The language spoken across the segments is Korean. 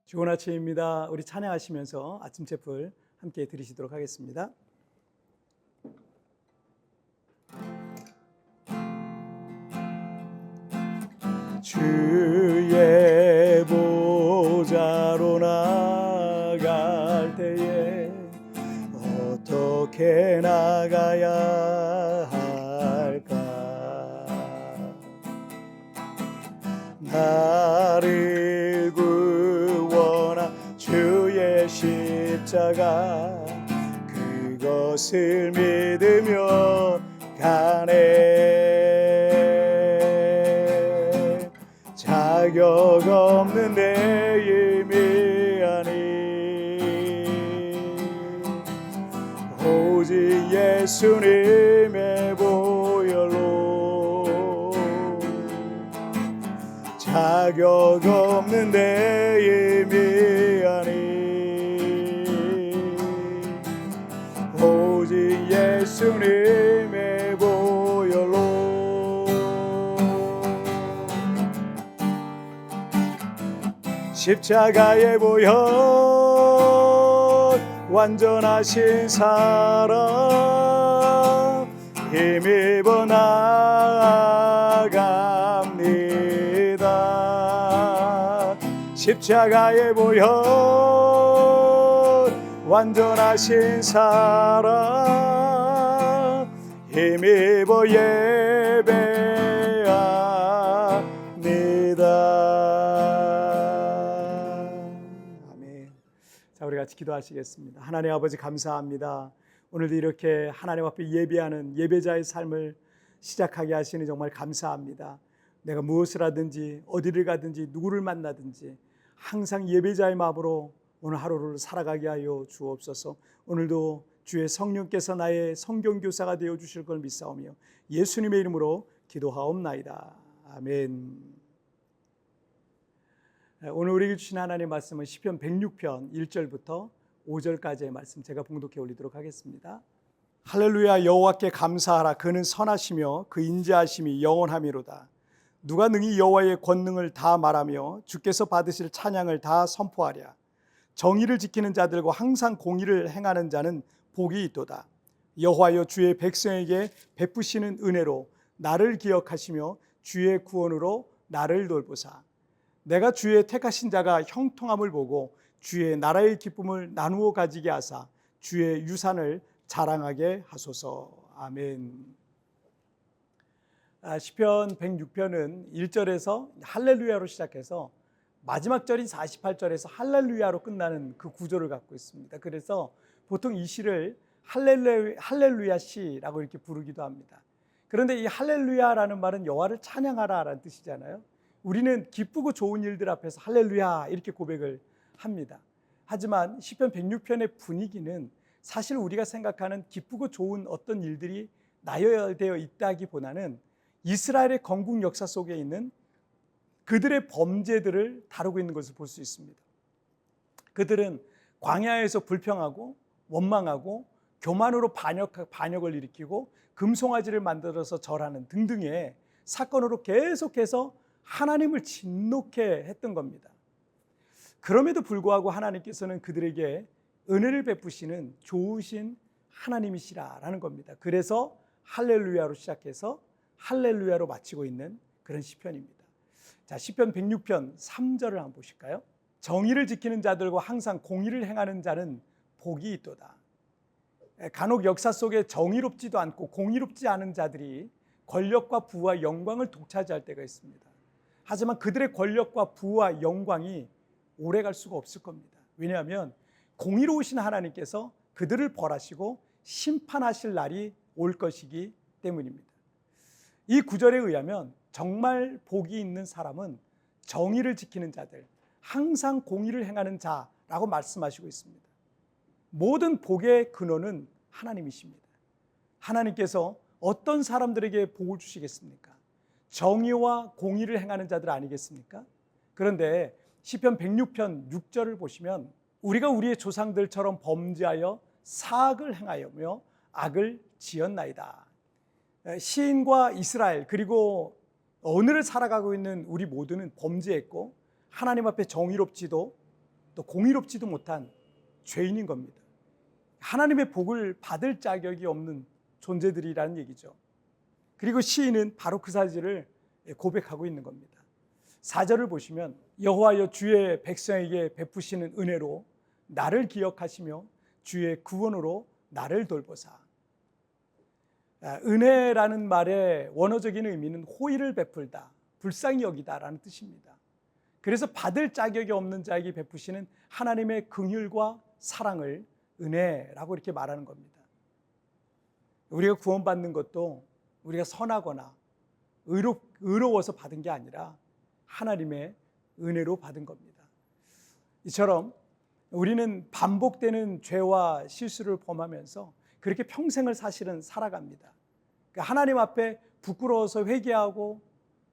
좋은 아침입니다. 우리 찬양하시면서 아침 제풀 함께 드리시도록 하겠습니다. 주의 보좌로 나갈 때에 어떻게 나가야 할까? 나를 구원한 주의 십자가 그것을 믿으며 가네. 자격 없는 내 힘이 아니 오직 예수님의 보혈로 자격 없는 내 힘이 아니 오직 예수님의 보혈로 십자가의 보혈 완전하신 사랑 힘입어 나아갑니다. 십자가의 보혈 완전하신 사랑 힘입어 예배합니다. 아멘. 자, 우리 같이 기도하시겠습니다. 하나님 아버지 감사합니다. 오늘도 이렇게 하나님 앞에 예배하는 예배자의 삶을 시작하게 하시니 정말 감사합니다. 내가 무엇을 하든지 어디를 가든지 누구를 만나든지 항상 예배자의 마음으로 오늘 하루를 살아가게 하여 주옵소서. 오늘도 주의 성령께서 나의 성경교사가 되어 주실 걸 믿사오며 예수님의 이름으로 기도하옵나이다. 아멘. 오늘 우리에게 주신 하나님의 말씀은 시편 106편 1절부터 5절까지의 말씀 제가 봉독해 올리도록 하겠습니다. 할렐루야. 여호와께 감사하라. 그는 선하시며 그 인자하심이 영원하미로다. 누가 능히 여호와의 권능을 다 말하며 주께서 받으실 찬양을 다 선포하랴. 정의를 지키는 자들과 항상 공의를 행하는 자는 복이 있도다. 여호와여 주의 백성에게 베푸시는 은혜로 나를 기억하시며 주의 구원으로 나를 돌보사. 내가 주의 택하신 자가 형통함을 보고 주의 나라의 기쁨을 나누어 가지게 하사 주의 유산을 자랑하게 하소서. 아멘. 시편 106편은 1절에서 할렐루야로 시작해서 마지막 절인 48절에서 할렐루야로 끝나는 그 구조를 갖고 있습니다. 그래서 보통 이 시를 할렐루야 시라고 이렇게 부르기도 합니다. 그런데 이 할렐루야라는 말은 여호와를 찬양하라라는 뜻이잖아요. 우리는 기쁘고 좋은 일들 앞에서 할렐루야 이렇게 고백을 합니다. 하지만 시편 106편의 분위기는 사실 우리가 생각하는 기쁘고 좋은 어떤 일들이 나열되어 있다기보다는 이스라엘의 건국 역사 속에 있는 그들의 범죄들을 다루고 있는 것을 볼 수 있습니다. 그들은 광야에서 불평하고 원망하고 교만으로 반역을 일으키고 금송아지를 만들어서 절하는 등등의 사건으로 계속해서 하나님을 진노케 했던 겁니다. 그럼에도 불구하고 하나님께서는 그들에게 은혜를 베푸시는 좋으신 하나님이시라라는 겁니다. 그래서 할렐루야로 시작해서 할렐루야로 마치고 있는 그런 시편입니다. 자, 시편 106편 3절을 한번 보실까요? 정의를 지키는 자들과 항상 공의를 행하는 자는 복이 있도다. 간혹 역사 속에 정의롭지도 않고 공의롭지 않은 자들이 권력과 부와 영광을 독차지할 때가 있습니다. 하지만 그들의 권력과 부와 영광이 오래갈 수가 없을 겁니다. 왜냐하면 공의로우신 하나님께서 그들을 벌하시고 심판하실 날이 올 것이기 때문입니다. 이 구절에 의하면 정말 복이 있는 사람은 정의를 지키는 자들, 항상 공의를 행하는 자라고 말씀하시고 있습니다. 모든 복의 근원은 하나님이십니다. 하나님께서 어떤 사람들에게 복을 주시겠습니까? 정의와 공의를 행하는 자들 아니겠습니까? 그런데 시편 106편 6절을 보시면 우리가 우리의 조상들처럼 범죄하여 사악을 행하여며 악을 지었나이다. 시인과 이스라엘 그리고 오늘을 살아가고 있는 우리 모두는 범죄했고 하나님 앞에 정의롭지도 또 공의롭지도 못한 죄인인 겁니다. 하나님의 복을 받을 자격이 없는 존재들이라는 얘기죠. 그리고 시인은 바로 그 사실을 고백하고 있는 겁니다. 4절을 보시면 여호와여 주의 백성에게 베푸시는 은혜로 나를 기억하시며 주의 구원으로 나를 돌보사. 은혜라는 말의 원어적인 의미는 호의를 베풀다, 불쌍히 여기다라는 뜻입니다. 그래서 받을 자격이 없는 자에게 베푸시는 하나님의 긍휼과 사랑을 은혜라고 이렇게 말하는 겁니다. 우리가 구원받는 것도 우리가 선하거나 의로워서 받은 게 아니라 하나님의 은혜로 받은 겁니다. 이처럼 우리는 반복되는 죄와 실수를 범하면서 그렇게 평생을 사실은 살아갑니다. 그러니까 하나님 앞에 부끄러워서 회개하고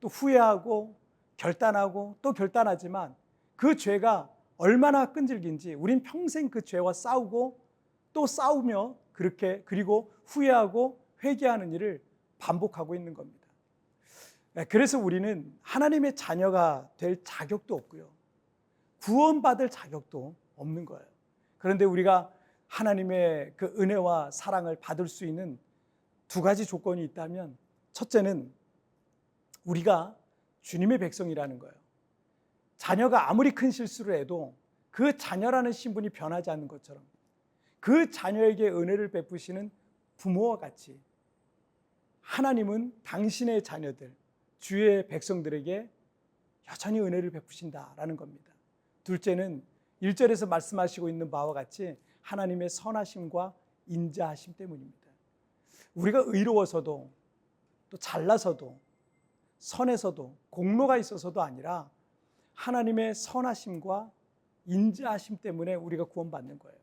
또 후회하고 결단하고 또 결단하지만 그 죄가 얼마나 끈질긴지 우린 평생 그 죄와 싸우고 또 싸우며 그리고 후회하고 회개하는 일을 반복하고 있는 겁니다. 그래서 우리는 하나님의 자녀가 될 자격도 없고요. 구원받을 자격도 없는 거예요. 그런데 우리가 하나님의 그 은혜와 사랑을 받을 수 있는 두 가지 조건이 있다면 첫째는 우리가 주님의 백성이라는 거예요. 자녀가 아무리 큰 실수를 해도 그 자녀라는 신분이 변하지 않는 것처럼 그 자녀에게 은혜를 베푸시는 부모와 같이 하나님은 당신의 자녀들, 주의 백성들에게 여전히 은혜를 베푸신다라는 겁니다. 둘째는 1절에서 말씀하시고 있는 바와 같이 하나님의 선하심과 인자하심 때문입니다. 우리가 의로워서도 또 잘나서도 선에서도 공로가 있어서도 아니라 하나님의 선하심과 인자하심 때문에 우리가 구원받는 거예요.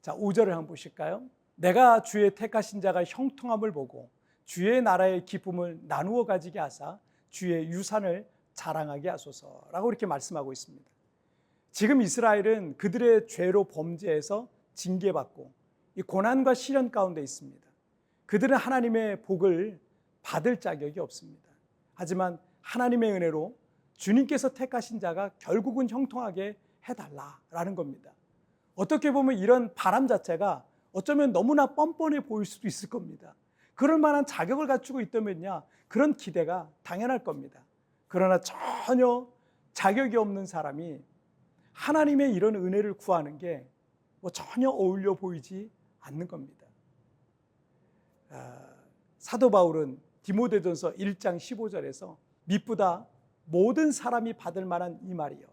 자, 5절을 한번 보실까요? 내가 주의 택하신 자가 형통함을 보고 주의 나라의 기쁨을 나누어 가지게 하사 주의 유산을 자랑하게 하소서라고 이렇게 말씀하고 있습니다. 지금 이스라엘은 그들의 죄로 범죄해서 징계받고 이 고난과 시련 가운데 있습니다. 그들은 하나님의 복을 받을 자격이 없습니다. 하지만 하나님의 은혜로 주님께서 택하신 자가 결국은 형통하게 해달라라는 겁니다. 어떻게 보면 이런 바람 자체가 어쩌면 너무나 뻔뻔해 보일 수도 있을 겁니다. 그럴 만한 자격을 갖추고 있다면야 그런 기대가 당연할 겁니다. 그러나 전혀 자격이 없는 사람이 하나님의 이런 은혜를 구하는 게 전혀 어울려 보이지 않는 겁니다. 사도 바울은 디모데전서 1장 15절에서 밑보다 모든 사람이 받을 만한 이 말이요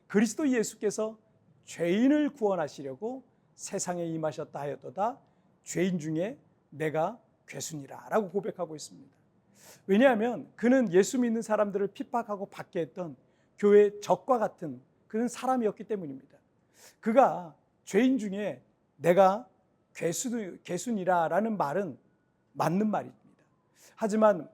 그리스도 예수께서 죄인을 구원하시려고 세상에 임하셨다 하였도다 죄인 중에 내가 괴순이라 라고 고백하고 있습니다. 왜냐하면 그는 예수 믿는 사람들을 핍박하고 받게 했던 교회의 적과 같은 그런 사람이었기 때문입니다. 그가 죄인 중에 내가 괴순이라 라는 말은 맞는 말입니다. 하지만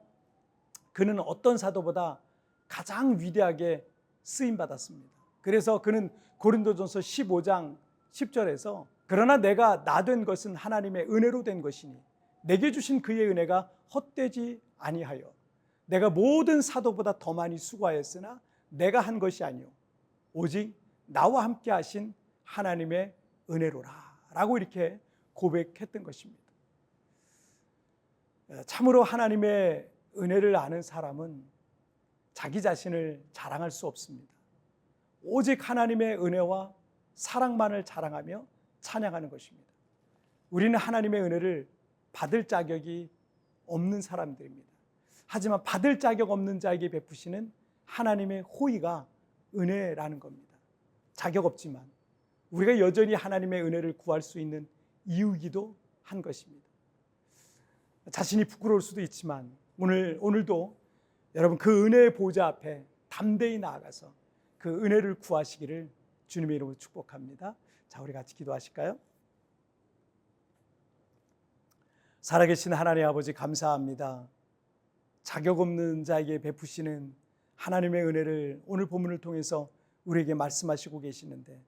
그는 어떤 사도보다 가장 위대하게 쓰임받았습니다. 그래서 그는 고린도전서 15장 10절에서 그러나 내가 나 된 것은 하나님의 은혜로 된 것이니 내게 주신 그의 은혜가 헛되지 아니하여 내가 모든 사도보다 더 많이 수고하였으나 내가 한 것이 아니요 오직 나와 함께 하신 하나님의 은혜로라 라고 이렇게 고백했던 것입니다. 참으로 하나님의 은혜를 아는 사람은 자기 자신을 자랑할 수 없습니다. 오직 하나님의 은혜와 사랑만을 자랑하며 찬양하는 것입니다. 우리는 하나님의 은혜를 받을 자격이 없는 사람들입니다. 하지만 받을 자격 없는 자에게 베푸시는 하나님의 호의가 은혜라는 겁니다. 자격 없지만 우리가 여전히 하나님의 은혜를 구할 수 있는 이유이기도 한 것입니다. 자신이 부끄러울 수도 있지만 오늘도 여러분 그 은혜의 보좌 앞에 담대히 나아가서 그 은혜를 구하시기를 주님의 이름으로 축복합니다. 자, 우리 같이 기도하실까요? 살아계신 하나님 아버지 감사합니다. 자격 없는 자에게 베푸시는 하나님의 은혜를 오늘 본문을 통해서 우리에게 말씀하시고 계시는데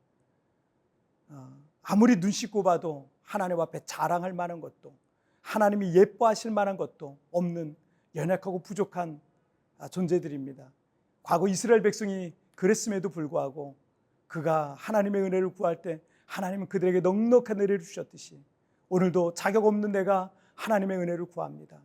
아무리 눈 씻고 봐도 하나님 앞에 자랑할 만한 것도 하나님이 예뻐하실 만한 것도 없는 연약하고 부족한 존재들입니다. 과거 이스라엘 백성이 그랬음에도 불구하고 그가 하나님의 은혜를 구할 때 하나님은 그들에게 넉넉한 은혜를 주셨듯이 오늘도 자격 없는 내가 하나님의 은혜를 구합니다.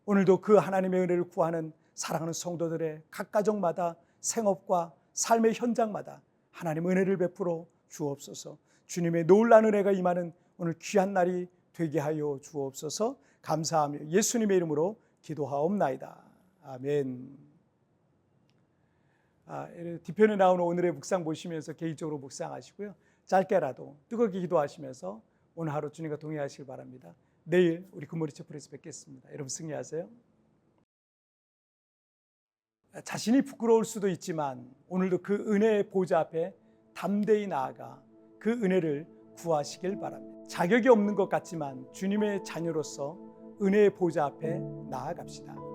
오늘도 그 하나님의 은혜를 구하는 사랑하는 성도들의 각 가정마다 생업과 삶의 현장마다 하나님 은혜를 베풀어 주옵소서. 주님의 놀라운 은혜가 임하는 오늘 귀한 날이 되게 하여 주옵소서. 감사하며 예수님의 이름으로 기도하옵나이다. 아멘. 뒤편에 나오는 오늘의 묵상 보시면서 개인적으로 묵상하시고요. 짧게라도 뜨겁게 기도하시면서 오늘 하루 주님과 동행하시길 바랍니다. 내일 우리 금모리 채플에서 뵙겠습니다. 여러분 승리하세요. 자신이 부끄러울 수도 있지만 오늘도 그 은혜의 보좌 앞에 담대히 나아가 그 은혜를 구하시길 바랍니다. 자격이 없는 것 같지만 주님의 자녀로서 은혜의 보좌 앞에 나아갑시다.